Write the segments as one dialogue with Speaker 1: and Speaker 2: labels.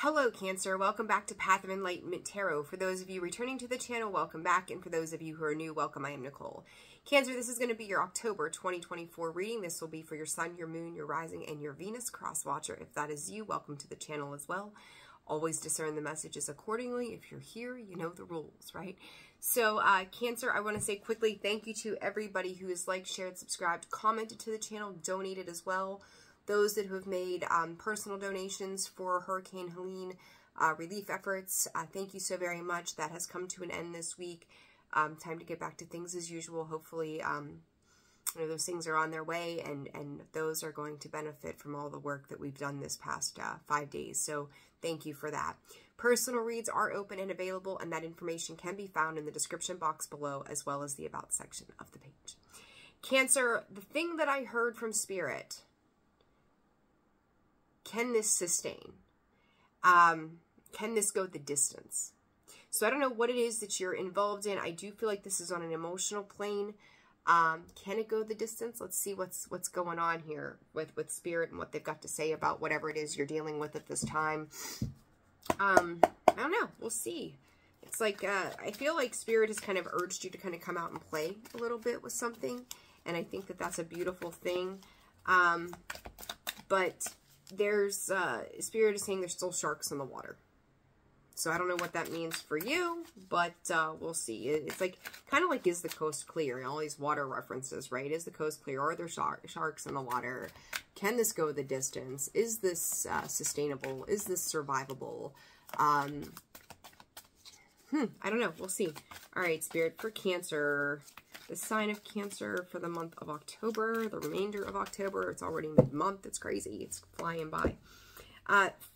Speaker 1: Hello Cancer, welcome back to Path of Enlightenment Tarot. For those of you returning to the channel, welcome back, and for those of you who are new, welcome. I am Nicole. Cancer, this is going to be your October 2024 reading. This will be for your Sun, your Moon, your Rising, and your Venus cross-watcher. If that is you, welcome to the channel as well. Always discern the messages accordingly. If you're here, you know the rules, right? So Cancer, I want to say quickly thank you to everybody who has liked, shared, subscribed, commented to the channel, donated as well. Those that have made personal donations for Hurricane Helene relief efforts, thank you so very much. That has come to an end this week. Time to get back to things as usual. Hopefully, you know, those things are on their way, and those are going to benefit from all the work that we've done this past 5 days. So thank you for that. Personal reads are open and available, and that information can be found in the description box below, as well as the About section of the page. Cancer, the thing that I heard from Spirit... Can this sustain? Can this go the distance? So I don't know what it is that you're involved in. I do feel like this is on an emotional plane. Can it go the distance? Let's see what's going on here with Spirit and what they've got to say about whatever it is you're dealing with at this time. I don't know. We'll see. It's like, I feel like Spirit has kind of urged you to kind of come out and play a little bit with something. And I think that that's a beautiful thing. But... there's Spirit is saying there's still sharks in the water. So I don't know what that means for you, but we'll see. It's like kind of like, is the coast clear? And all these water references, right? Is the coast clear? Are there sharks in the water? Can this go the distance? Is this sustainable? Is this survivable? I don't know. We'll see. All right, Spirit, for Cancer. The sign of Cancer for the month of October, the remainder of October. It's already mid-month. It's crazy. It's flying by.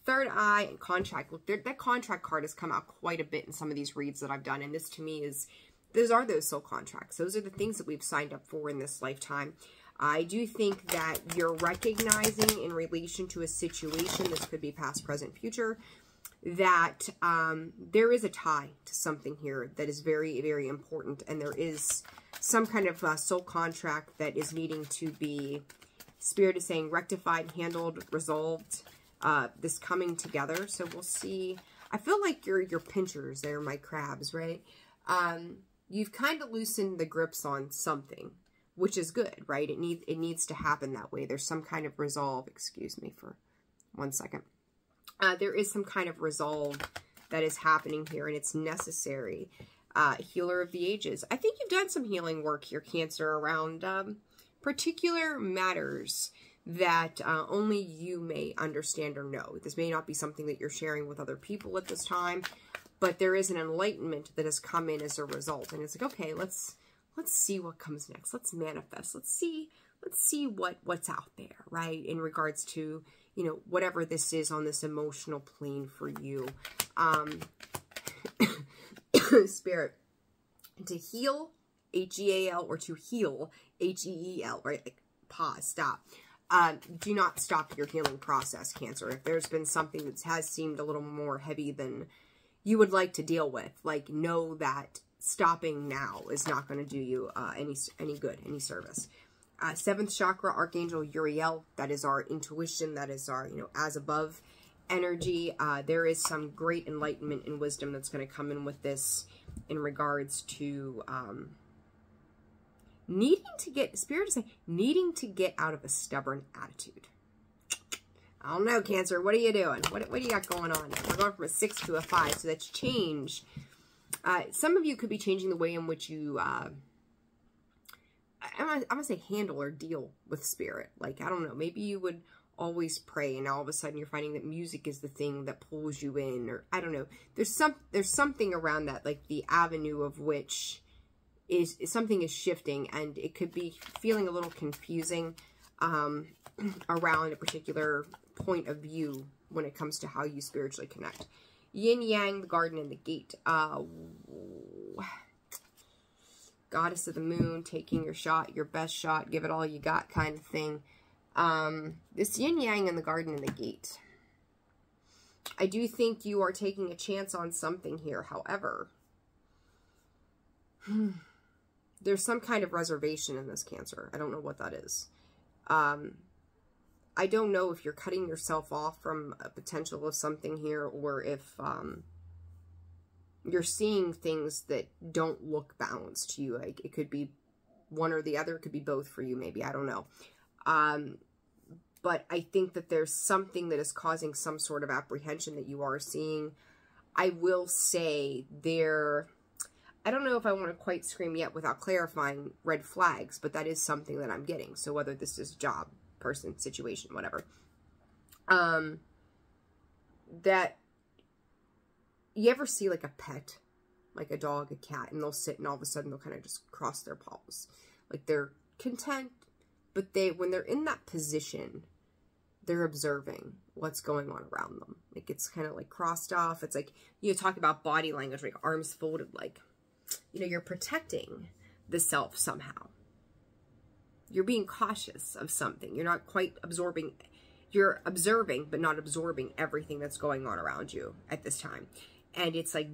Speaker 1: Third eye and contract. Look, that contract card has come out quite a bit in some of these reads that I've done. And this to me is, those are those soul contracts. Those are the things that we've signed up for in this lifetime. I do think that you're recognizing in relation to a situation, this could be past, present, future, that there is a tie to something here that is very, very important. And there is some kind of soul contract that is needing to be, Spirit is saying, rectified, handled, resolved, this coming together. So we'll see. I feel like your pinchers there, my crabs, right? You've kind of loosened the grips on something, which is good, right? It needs to happen that way. There's some kind of resolve. Excuse me for 1 second. There is some kind of resolve that is happening here, and it's necessary. Healer of the ages. I think you've done some healing work here, Cancer, around particular matters that only you may understand or know. This may not be something that you're sharing with other people at this time, but there is an enlightenment that has come in as a result. And it's like, okay, let's see what comes next. Let's manifest. Let's see what's out there, right? In regards to, you know, whatever this is on this emotional plane for you. Spirit, to heal, H-E-A-L, or to heal, H-E-E-L, right? Like, pause, stop. Do not stop your healing process, Cancer. If there's been something that has seemed a little more heavy than you would like to deal with, like, know that stopping now is not going to do you any good, any service. 7th chakra, Archangel Uriel, that is our intuition, that is our, you know, as above energy. There is some great enlightenment and wisdom that's going to come in with this in regards to needing to get, Spirit is saying, needing to get out of a stubborn attitude. I don't know, Cancer. What are you doing? What do you got going on? We're going from a 6 to a 5, so that's change. Some of you could be changing the way in which you, I'm gonna say handle or deal with Spirit. Like, I don't know, maybe you would always pray, and all of a sudden you're finding that music is the thing that pulls you in, or I don't know. There's something around that, like the avenue of which is something is shifting, and it could be feeling a little confusing around a particular point of view when it comes to how you spiritually connect. Yin Yang, the garden and the gate. Goddess of the moon, taking your shot, your best shot, give it all you got kind of thing. This yin yang in the garden and the gate. I do think you are taking a chance on something here. However, there's some kind of reservation in this, Cancer. I don't know what that is. I don't know if you're cutting yourself off from a potential of something here, or if you're seeing things that don't look balanced to you. Like, it could be one or the other. It could be both for you, maybe. I don't know. But I think that there's something that is causing some sort of apprehension that you are seeing. I will say I don't know if I want to quite scream yet without clarifying red flags, but that is something that I'm getting. So whether this is job, person, situation, whatever. That you ever see like a pet, like a dog, a cat, and they'll sit and all of a sudden they'll kind of just cross their paws. Like they're content, but when they're in that position, they're observing what's going on around them. Like it's kind of like crossed off. It's like, you talk about body language, like arms folded, like, you know, you're protecting the self somehow. You're being cautious of something. You're not quite absorbing. You're observing, but not absorbing everything that's going on around you at this time. And it's like,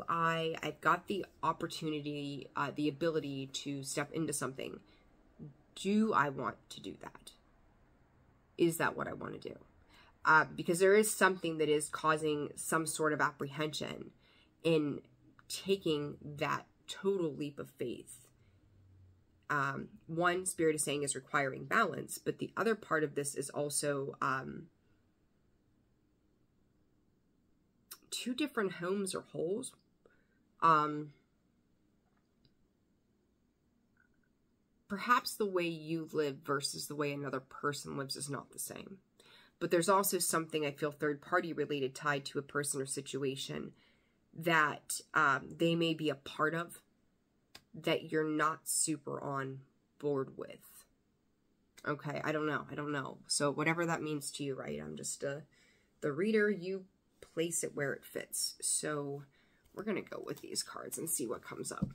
Speaker 1: I've got the opportunity, the ability to step into something. Do I want to do that? Is that what I want to do? Because there is something that is causing some sort of apprehension in taking that total leap of faith. One, Spirit is saying, is requiring balance, but the other part of this is also two different homes or holes. Perhaps the way you live versus the way another person lives is not the same. But there's also something, I feel, third-party related, tied to a person or situation that they may be a part of, that you're not super on board with. Okay, I don't know. So whatever that means to you, right? I'm just the reader. You place it where it fits. So we're going to go with these cards and see what comes up.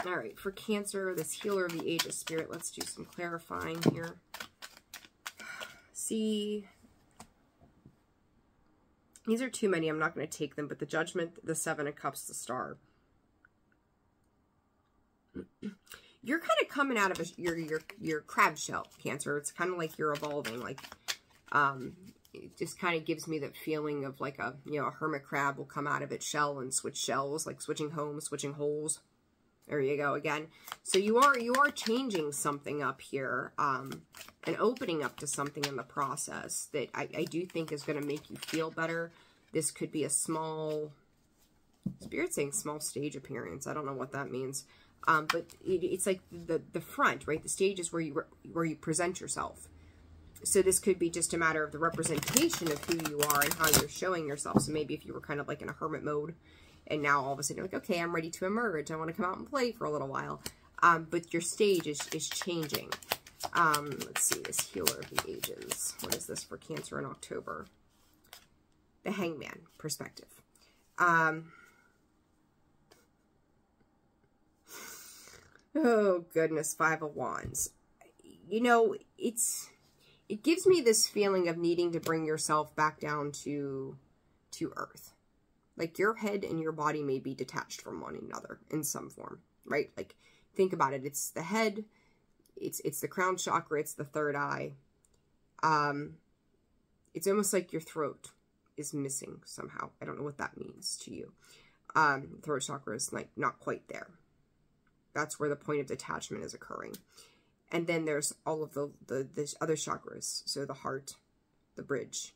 Speaker 1: All right, for Cancer, this Healer of the Ages Spirit, let's do some clarifying here. See, these are too many. I'm not going to take them, but the Judgment, the Seven of Cups, the Star. You're kind of coming out of your crab shell, Cancer. It's kind of like you're evolving. Like, it just kind of gives me that feeling of like a hermit crab will come out of its shell and switch shells, like switching homes, switching holes. There you go again. So you are changing something up here, and opening up to something in the process that I do think is going to make you feel better. This could be a small, Spirit's saying small stage appearance. I don't know what that means. But it's like the front, right? The stage is where you present yourself. So this could be just a matter of the representation of who you are and how you're showing yourself. So maybe if you were kind of like in a hermit mode, and now all of a sudden you're like, okay, I'm ready to emerge. I want to come out and play for a little while. But your stage is changing. Let's see, this Healer of the Ages. What is this for Cancer in October? The Hangman perspective. Oh, goodness, Five of Wands. You know, it gives me this feeling of needing to bring yourself back down to earth. Like, your head and your body may be detached from one another in some form, right? Like, think about it. It's the head, it's the crown chakra, it's the third eye. It's almost like your throat is missing somehow. I don't know what that means to you. Throat chakra is like not quite there. That's where the point of detachment is occurring. And then there's all of the other chakras. So the heart, the bridge,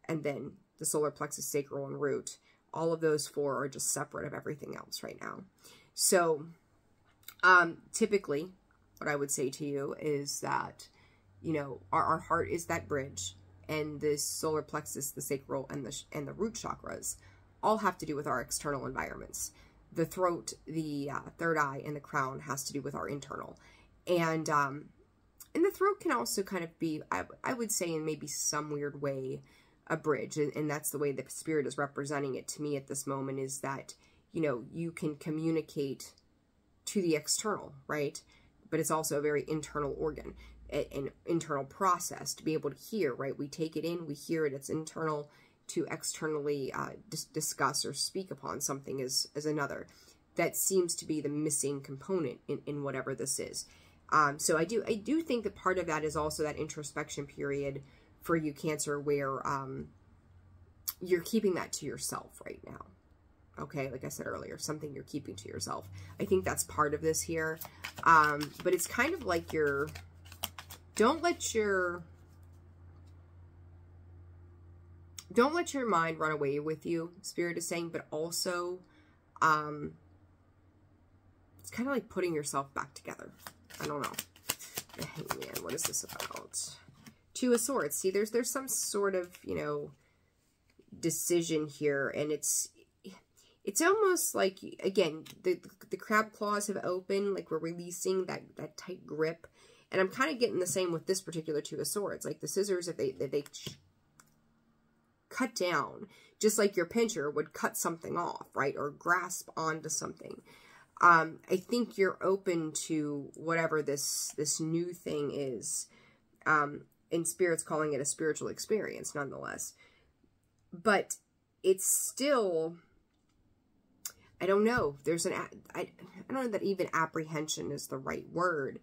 Speaker 1: and then the solar plexus, sacral, and root. All of those four are just separate of everything else right now. So typically what I would say to you is that, you know, our heart is that bridge, and the solar plexus, the sacral, and the root chakras all have to do with our external environments. The throat, the third eye, and the crown has to do with our internal. And the throat can also kind of be, I would say in maybe some weird way, a bridge. And that's the way the Spirit is representing it to me at this moment, is that, you know, you can communicate to the external, right? But it's also a very internal organ, an internal process to be able to hear, right? We take it in, we hear it, it's internal. To externally discuss or speak upon something is another. That seems to be the missing component in whatever this is. So I do think that part of that is also that introspection period for you, Cancer, where you're keeping that to yourself right now. Okay, like I said earlier, something you're keeping to yourself. I think that's part of this here. But it's kind of like don't let your mind run away with you, Spirit is saying, but also it's kind of like putting yourself back together. I don't know. The Hangman, what is this about? Two of Swords. See, there's some sort of, you know, decision here, and it's almost like, again, the crab claws have opened, like we're releasing that tight grip, and I'm kind of getting the same with this particular Two of Swords. Like the scissors, if they cut down, just like your pincher would cut something off, right, or grasp onto something. I think you're open to whatever this new thing is, and Spirit's calling it a spiritual experience nonetheless. But it's still, I don't know, there's I don't know that even apprehension is the right word.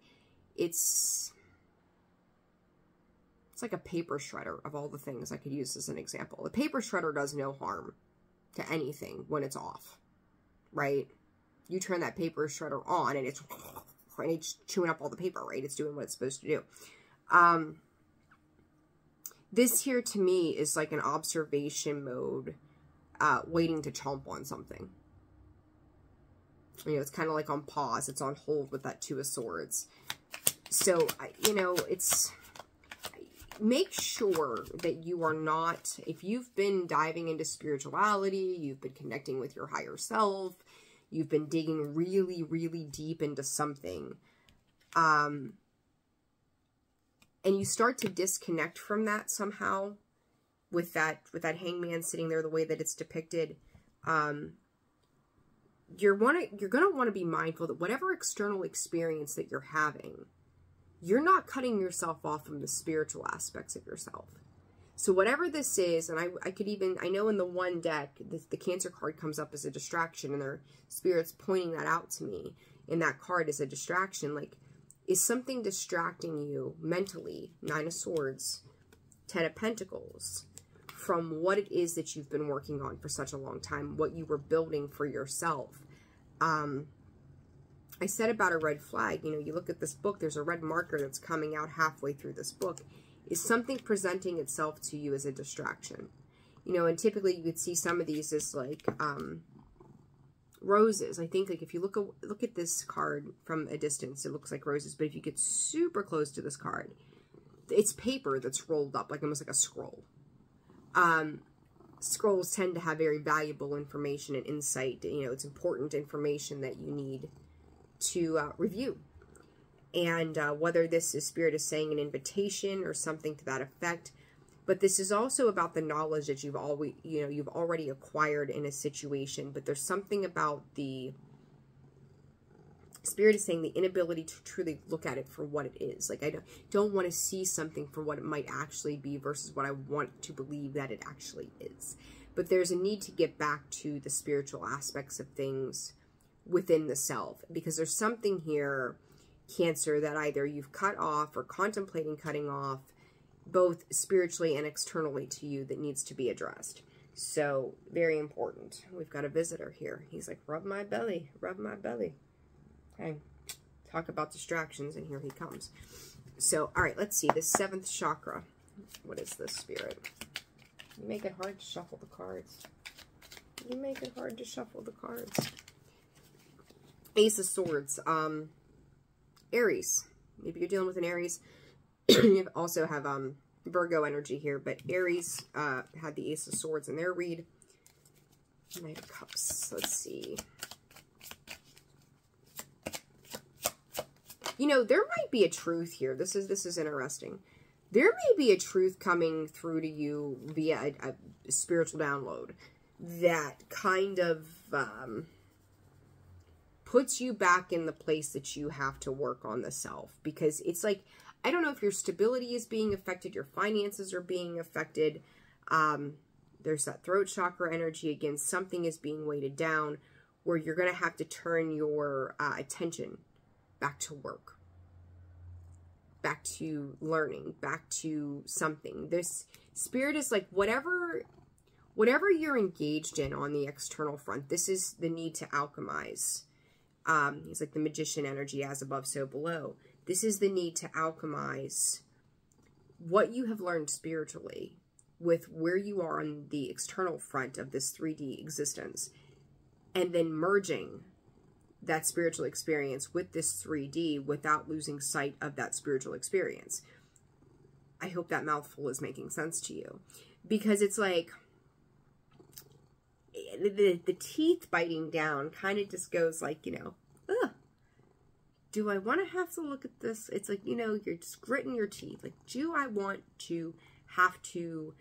Speaker 1: It's like a paper shredder of all the things I could use as an example. The paper shredder does no harm to anything when it's off, right? You turn that paper shredder on and it's chewing up all the paper, right? It's doing what it's supposed to do. This here to me is like an observation mode, waiting to chomp on something. You know, it's kind of like on pause. It's on hold with that Two of Swords. So, you know, make sure that you are not, if you've been diving into spirituality, you've been connecting with your higher self, you've been digging really, really deep into something, and you start to disconnect from that somehow with that Hangman sitting there the way that it's depicted, you're going to want to be mindful that whatever external experience that you're having, you're not cutting yourself off from the spiritual aspects of yourself. So whatever this is, and I know in the one deck, the Cancer card comes up as a distraction, and their Spirit's pointing that out to me. And that card is a distraction. Like, is something distracting you mentally? Nine of Swords, Ten of Pentacles, from what it is that you've been working on for such a long time, what you were building for yourself. I said about a red flag, you know, you look at this book, there's a red marker that's coming out halfway through this book. Is something presenting itself to you as a distraction? You know, and typically you could see some of these as like roses. I think like if you look at this card from a distance, it looks like roses. But if you get super close to this card, it's paper that's rolled up, like almost like a scroll. Scrolls tend to have very valuable information and insight. You know, it's important information that you need to review. And whether this is Spirit is saying an invitation or something to that effect, but this is also about the knowledge that you've already acquired in a situation. But there's something about the Spirit is saying the inability to truly look at it for what it is. Like, I don't want to see something for what it might actually be versus what I want to believe that it actually is. But there's a need to get back to the spiritual aspects of things within the self, because there's something here, Cancer, that either you've cut off or contemplating cutting off, both spiritually and externally to you, that needs to be addressed. So, very important. We've got a visitor here. He's like, rub my belly, rub my belly. Okay, talk about distractions, and here he comes. So, all right, let's see. The 7th chakra. What is this, Spirit? You make it hard to shuffle the cards. You make it hard to shuffle the cards. Ace of Swords. Aries. Maybe you're dealing with an Aries. You also have Virgo energy here, but Aries had the Ace of Swords in their read. Knight of Cups. Let's see. You know, there might be a truth here. This is interesting. There may be a truth coming through to you via a spiritual download that kind of puts you back in the place that you have to work on the self. Because it's like, I don't know if your stability is being affected, your finances are being affected. There's that throat chakra energy. Again, something is being weighted down where you're going to have to turn your attention back to work. back to learning, back to something. This Spirit is like, whatever you're engaged in on the external front, this is the need to alchemize. It's like the magician energy, as above, so below. This is the need to alchemize what you have learned spiritually with where you are on the external front of this 3D existence, and then merging that spiritual experience with this 3D without losing sight of that spiritual experience. I hope that mouthful is making sense to you, because it's like the teeth biting down kind of just goes like, you know, ugh, do I want to have to look at this? It's like, you know, you're just gritting your teeth. Like, do I want to have to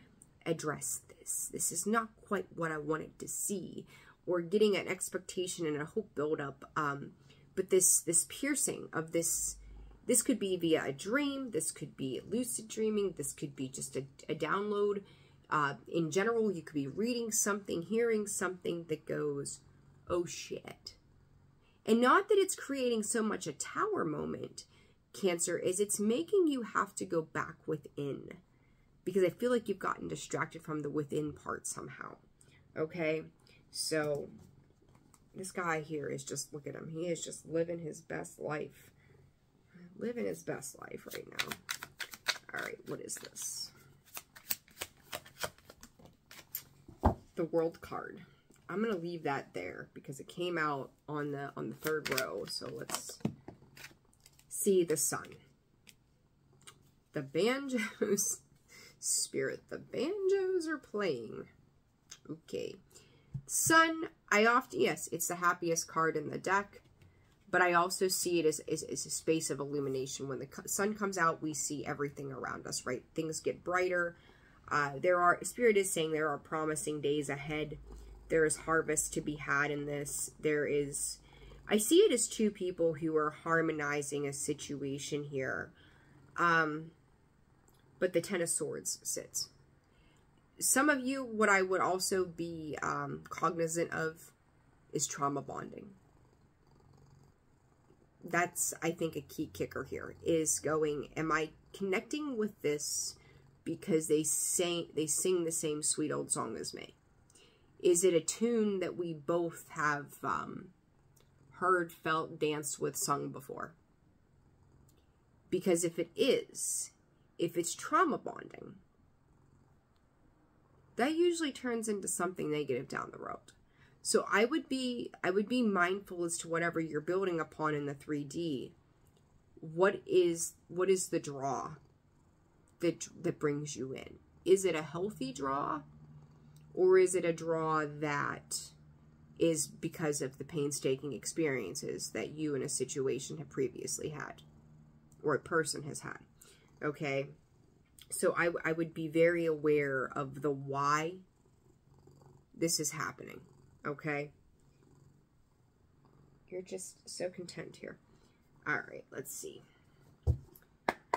Speaker 1: address this? This is not quite what I wanted to see. Or getting an expectation and a hope buildup. But this piercing of this could be via a dream. This could be lucid dreaming. This could be just a download. In general, you could be reading something, hearing something that goes, oh shit. And not that it's creating so much a tower moment, Cancer, is it's making you have to go back within. Because I feel like you've gotten distracted from the within part somehow. Okay? So, this guy here is just, look at him. He is just living his best life. Living his best life right now. Alright, what is this? The World card. I'm going to leave that there because it came out on the third row. So let's see the Sun. The banjos. Spirit, the banjos are playing. Okay. Sun, I often, yes, it's the happiest card in the deck. But I also see it as a space of illumination. When the sun comes out, we see everything around us, right? Things get brighter. Spirit is saying there are promising days ahead. There is harvest to be had in this. I see it as two people who are harmonizing a situation here. But the Ten of Swords sits. Some of you, what I would also be cognizant of is trauma bonding. That's, I think, a key kicker here, is going, am I connecting with this because they sing the same sweet old song as me? Is it a tune that we both have heard, felt, danced with, sung before? Because if it is, if it's trauma bonding, that usually turns into something negative down the road. So I would be mindful as to whatever you're building upon in the 3D. What is the draw that brings you in? Is it a healthy draw? Or is it a draw that is because of the painstaking experiences that you in a situation have previously had? Or a person has had? Okay? So I would be very aware of the why this is happening. Okay? You're just so content here. Alright, let's see.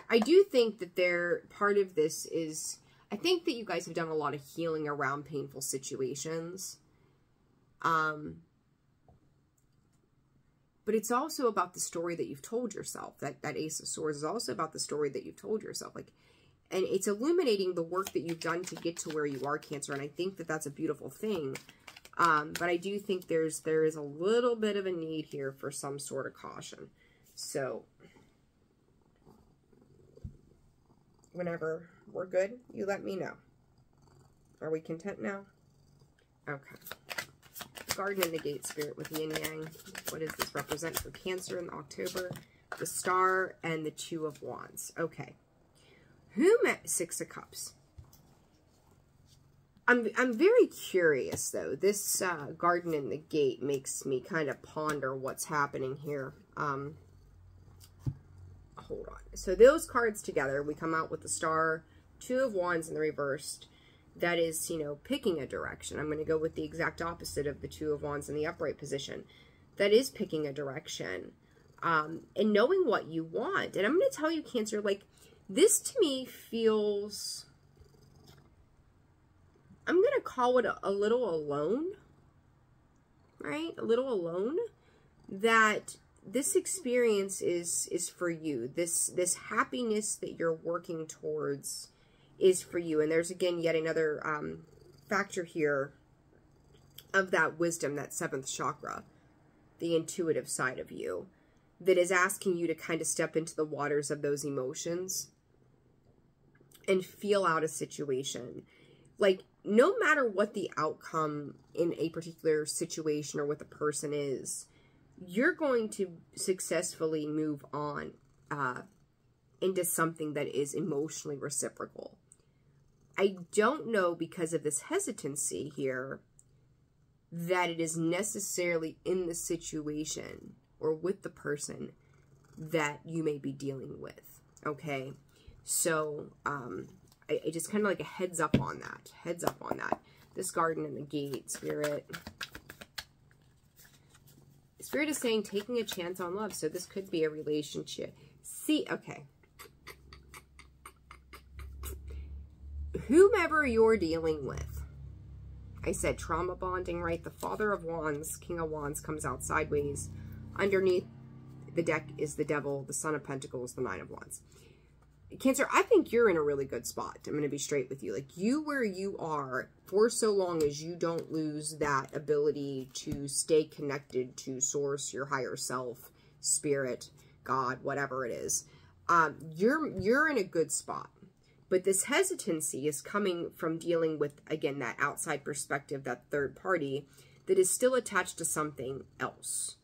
Speaker 1: I do think that part of this is, I think that you guys have done a lot of healing around painful situations. But it's also about the story that you've told yourself. That Ace of Swords is also about the story that you've told yourself. And it's illuminating the work that you've done to get to where you are, Cancer. And I think that that's a beautiful thing. But I do think there is a little bit of a need here for some sort of caution. So, whenever we're good, you let me know. Are we content now? Okay. Garden in the Gate, Spirit, with Yin Yang. What does this represent for Cancer in October? The Star and the Two of Wands. Okay. Who met Six of Cups? I'm very curious, though. This Garden in the Gate makes me kind of ponder what's happening here. Hold on. So those cards together, we come out with the Star, Two of Wands in the reversed. That is, you know, picking a direction. I'm going to go with the exact opposite of the Two of Wands in the upright position. That is picking a direction. And knowing what you want. And I'm going to tell you, Cancer, like, this to me feels, I'm going to call it a little alone, right? A little alone, that this experience is for you. This happiness that you're working towards is for you. And there's, again, yet another factor here of that wisdom, that 7th chakra, the intuitive side of you, that is asking you to kind of step into the waters of those emotions and feel out a situation. Like, no matter what the outcome in a particular situation or with a person is, you're going to successfully move on into something that is emotionally reciprocal. I don't know, because of this hesitancy here, that it is necessarily in the situation or with the person that you may be dealing with, okay? So, I just kind of like a heads up on that. Heads up on that. This garden and the gate, Spirit. Spirit is saying taking a chance on love. So this could be a relationship. See, okay. Whomever you're dealing with. I said trauma bonding, right? The Father of Wands, King of Wands comes out sideways. Underneath the deck is the Devil, the Son of Pentacles, the Nine of Wands. Cancer, I think you're in a really good spot. I'm going to be straight with you. Like, you where you are, for so long as you don't lose that ability to stay connected to Source, your higher self, Spirit, God, whatever it is, you're in a good spot. But this hesitancy is coming from dealing with, again, that outside perspective, that third party that is still attached to something else.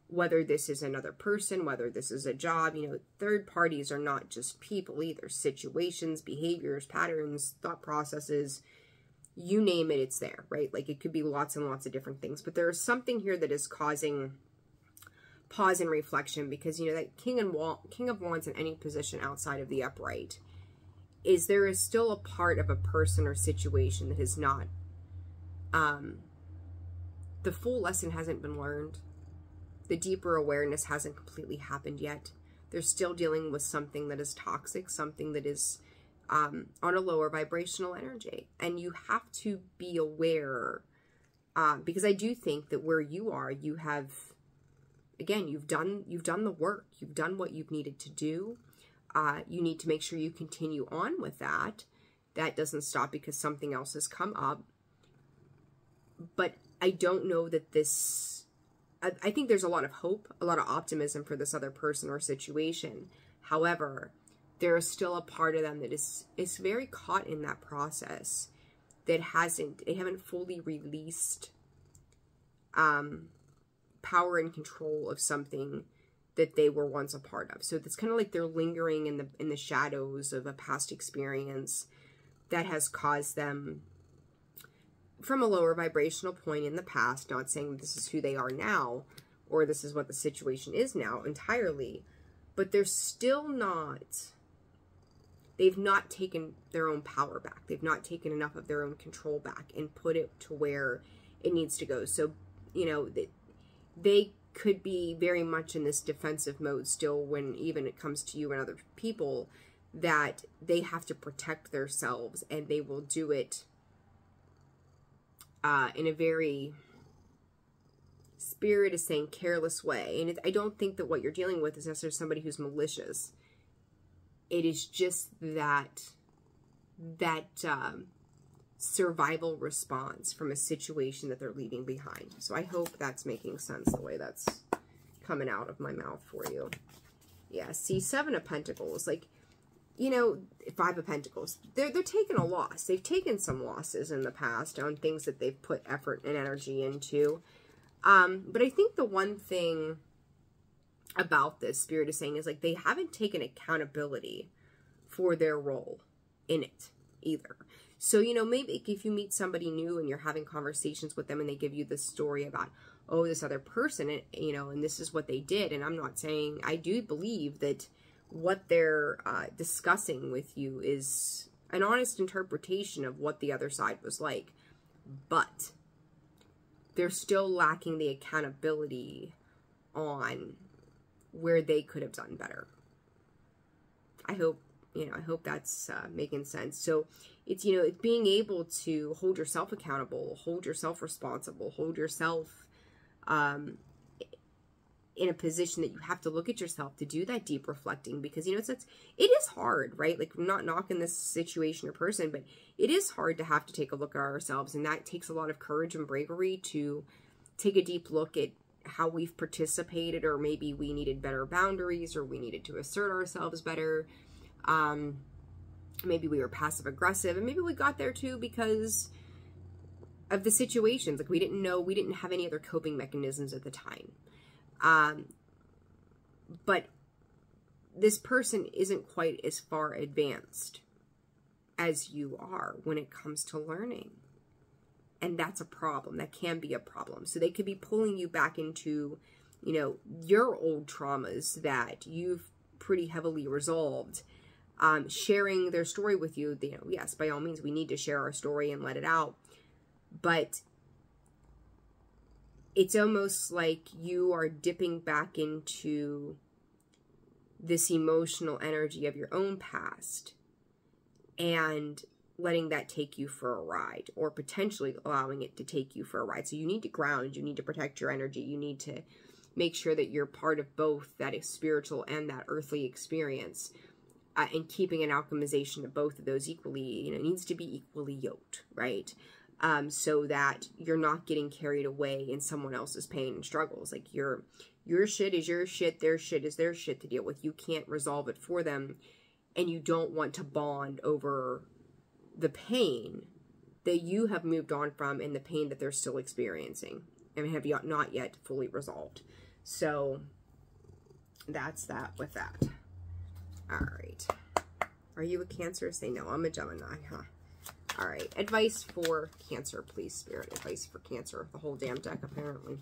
Speaker 1: Whether this is another person, whether this is a job, you know, third parties are not just people either. Situations, behaviors, patterns, thought processes, you name it, it's there, right? Like, it could be lots and lots of different things. But there is something here that is causing pause and reflection, because, you know, that King of Wands in any position outside of the upright is there is still a part of a person or situation that is not, the full lesson hasn't been learned. The deeper awareness hasn't completely happened yet. They're still dealing with something that is toxic, something that is on a lower vibrational energy. And you have to be aware, because I do think that where you are, you have, again, you've done the work. You've done what you've needed to do. You need to make sure you continue on with that. That doesn't stop because something else has come up. But I don't know that this... I think there's a lot of hope, a lot of optimism for this other person or situation. However, there is still a part of them that is very caught in that process, that they haven't fully released power and control of something that they were once a part of. So it's kind of like they're lingering in the shadows of a past experience that has caused them, from a lower vibrational point in the past, not saying this is who they are now, or this is what the situation is now entirely, but they're still not, they've not taken their own power back. They've not taken enough of their own control back and put it to where it needs to go. So, you know, they could be very much in this defensive mode still, when even it comes to you and other people, that they have to protect themselves, and they will do it in a very, Spirit is saying, careless way. And I don't think that what you're dealing with is necessarily somebody who's malicious. It is just that survival response from a situation that they're leaving behind. So I hope that's making sense the way that's coming out of my mouth for you. Yeah, see, 7 of Pentacles, like, you know, 5 of Pentacles, they're taking a loss. They've taken some losses in the past on things that they've put effort and energy into. But I think the one thing about this, Spirit is saying, is like they haven't taken accountability for their role in it either. So, you know, maybe if you meet somebody new and you're having conversations with them and they give you this story about, oh, this other person, and, you know, and this is what they did. And I'm not saying, I do believe that what they're discussing with you is an honest interpretation of what the other side was like. But they're still lacking the accountability on where they could have done better. I hope, you know, I hope that's making sense. So it's, you know, it's being able to hold yourself accountable, hold yourself responsible, hold yourself in a position that you have to look at yourself to do that deep reflecting, because, you know, it is hard, right? Like, I'm not knocking this situation or person, but it is hard to have to take a look at ourselves, and that takes a lot of courage and bravery to take a deep look at how we've participated, or maybe we needed better boundaries, or we needed to assert ourselves better. Maybe we were passive aggressive, and maybe we got there too because of the situations. Like, we didn't have any other coping mechanisms at the time. But this person isn't quite as far advanced as you are when it comes to learning. And that's a problem. That can be a problem. So they could be pulling you back into, you know, your old traumas that you've pretty heavily resolved. Sharing their story with you, you know, yes, by all means, we need to share our story and let it out. But it's almost like you are dipping back into this emotional energy of your own past and letting that take you for a ride, or potentially allowing it to take you for a ride. So you need to ground, you need to protect your energy, you need to make sure that you're part of both that spiritual and that earthly experience, and keeping an alchemization of both of those equally, you know, needs to be equally yoked, right? So that you're not getting carried away in someone else's pain and struggles. Like, your shit is your shit, their shit is their shit to deal with. You can't resolve it for them, and you don't want to bond over the pain that you have moved on from and the pain that they're still experiencing and have not yet fully resolved. So that's that with that. All right. Are you a Cancer? Say no. I'm a Gemini, huh? All right. Advice for Cancer, please, Spirit. Advice for Cancer. The whole damn deck, apparently.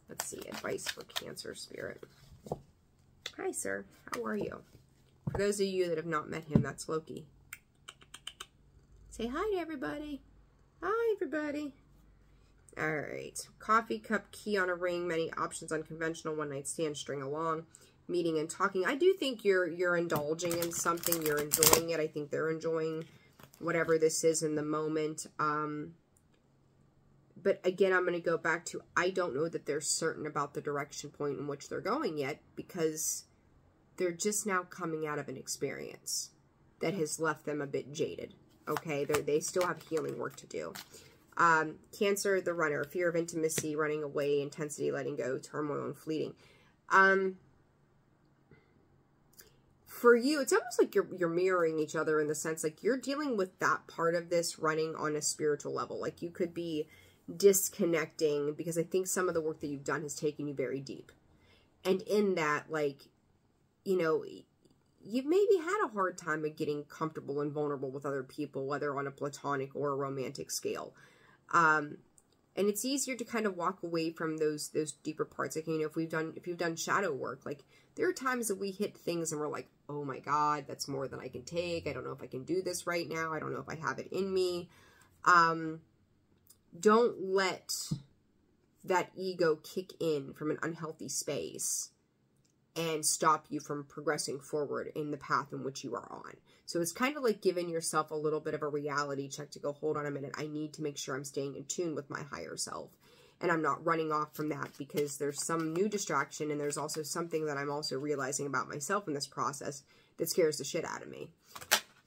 Speaker 1: Let's see. Advice for Cancer, Spirit. Hi, sir. How are you? For those of you that have not met him, that's Loki. Say hi to everybody. Hi, everybody. All right. Coffee cup, key on a ring, many options, unconventional, one night stand, string along, meeting and talking. I do think you're indulging in something. You're enjoying it. I think they're enjoying whatever this is in the moment. But again, I'm going to go back to, I don't know that they're certain about the direction point in which they're going yet, because they're just now coming out of an experience that has left them a bit jaded. Okay, they still have healing work to do. Cancer, the runner, fear of intimacy, running away, intensity, letting go, turmoil, and fleeting. For you, it's almost like you're mirroring each other in the sense, like, you're dealing with that part of this running on a spiritual level. Like, you could be disconnecting, because I think some of the work that you've done has taken you very deep. And in that, like, you know, you've maybe had a hard time of getting comfortable and vulnerable with other people, whether on a platonic or a romantic scale. And it's easier to kind of walk away from those deeper parts. Like, you know, if you've done shadow work, like, there are times that we hit things and we're like, oh my God, that's more than I can take. I don't know if I can do this right now. I don't know if I have it in me. Don't let that ego kick in from an unhealthy space and stop you from progressing forward in the path in which you are on. So it's kind of like giving yourself a little bit of a reality check to go, hold on a minute, I need to make sure I'm staying in tune with my higher self. And I'm not running off from that because there's some new distraction, and there's also something that I'm also realizing about myself in this process that scares the shit out of me.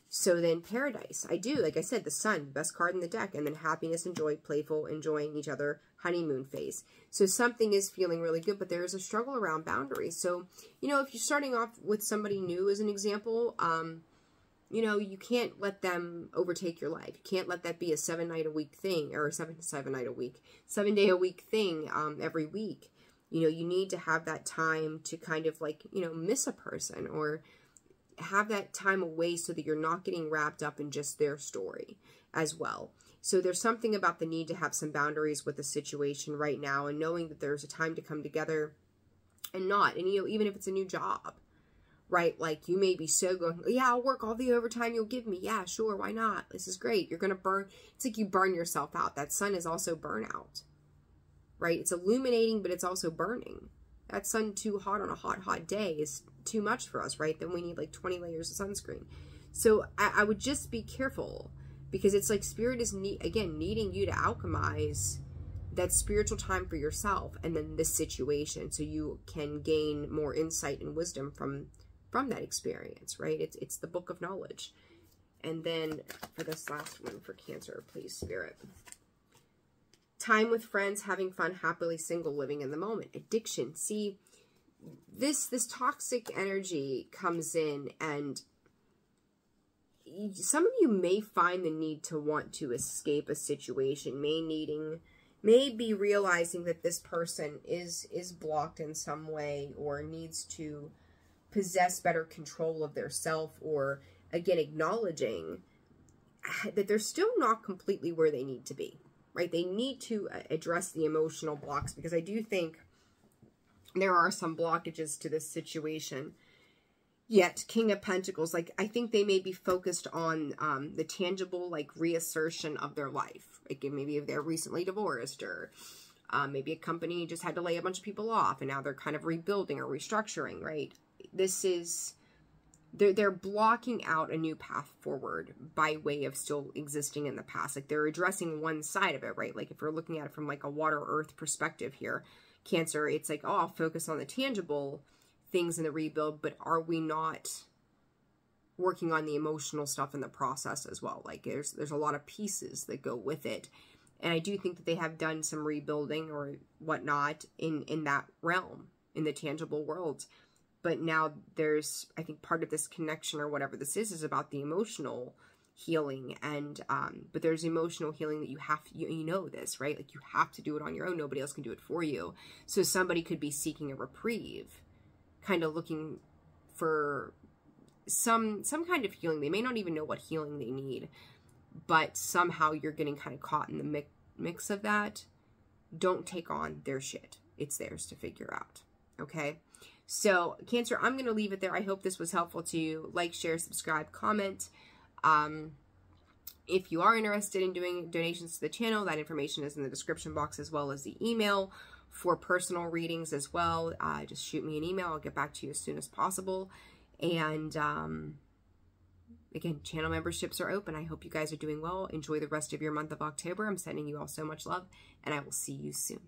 Speaker 1: So then Paradise, I do, like I said, the Sun, best card in the deck, and then happiness and joy, playful, enjoying each other, honeymoon phase. So something is feeling really good, but there is a struggle around boundaries. So, you know, if you're starting off with somebody new as an example, you know, you can't let them overtake your life. You can't let that be a 7-night-a-week thing, or a 7-day-a-week thing every week. You know, you need to have that time to kind of, like, you know, miss a person, or have that time away so that you're not getting wrapped up in just their story as well. So there's something about the need to have some boundaries with the situation right now, and knowing that there's a time to come together and not. And, you know, even if it's a new job, right? Like, you may be so going, yeah, I'll work all the overtime you'll give me. Yeah, sure. Why not? This is great. You're going to burn. It's like you burn yourself out. That sun is also burnout, right? It's illuminating, but it's also burning. That sun too hot on a hot, hot day is too much for us, right? Then we need like 20 layers of sunscreen. So I would just be careful, because it's like Spirit is, again, needing you to alchemize that spiritual time for yourself, and then this situation, so you can gain more insight and wisdom from that experience, right? It's the book of knowledge. And then for this last one for Cancer, please, Spirit. Time with friends, having fun, happily single, living in the moment. Addiction. See, this toxic energy comes in, and some of you may find the need to want to escape a situation, may be realizing that this person is blocked in some way, or needs to possess better control of their self, or again, acknowledging that they're still not completely where they need to be, right? They need to address the emotional blocks, because I do think there are some blockages to this situation. Yet, King of Pentacles, like, I think they may be focused on the tangible, like, reassertion of their life. Like, maybe if they're recently divorced, or maybe a company just had to lay a bunch of people off, and now they're kind of rebuilding or restructuring, right? This is... They're blocking out a new path forward by way of still existing in the past. Like, they're addressing one side of it, right? Like, if we're looking at it from like a water earth perspective here, Cancer, it's like, oh, I'll focus on the tangible things in the rebuild, but are we not working on the emotional stuff in the process as well? Like, there's a lot of pieces that go with it. And I do think that they have done some rebuilding or whatnot in that realm, in the tangible world. But now there's, I think part of this connection or whatever this is about the emotional healing. And, but there's emotional healing that you have to, you know this, right? Like, you have to do it on your own. Nobody else can do it for you. So somebody could be seeking a reprieve, kind of looking for some kind of healing. They may not even know what healing they need, but somehow you're getting kind of caught in the mix of that. Don't take on their shit. It's theirs to figure out. Okay? So, Cancer, I'm going to leave it there. I hope this was helpful to you. Like, share, subscribe, comment. If you are interested in doing donations to the channel, that information is in the description box, as well as the email for personal readings as well. Just shoot me an email. I'll get back to you as soon as possible. And, again, channel memberships are open. I hope you guys are doing well. Enjoy the rest of your month of October. I'm sending you all so much love, and I will see you soon.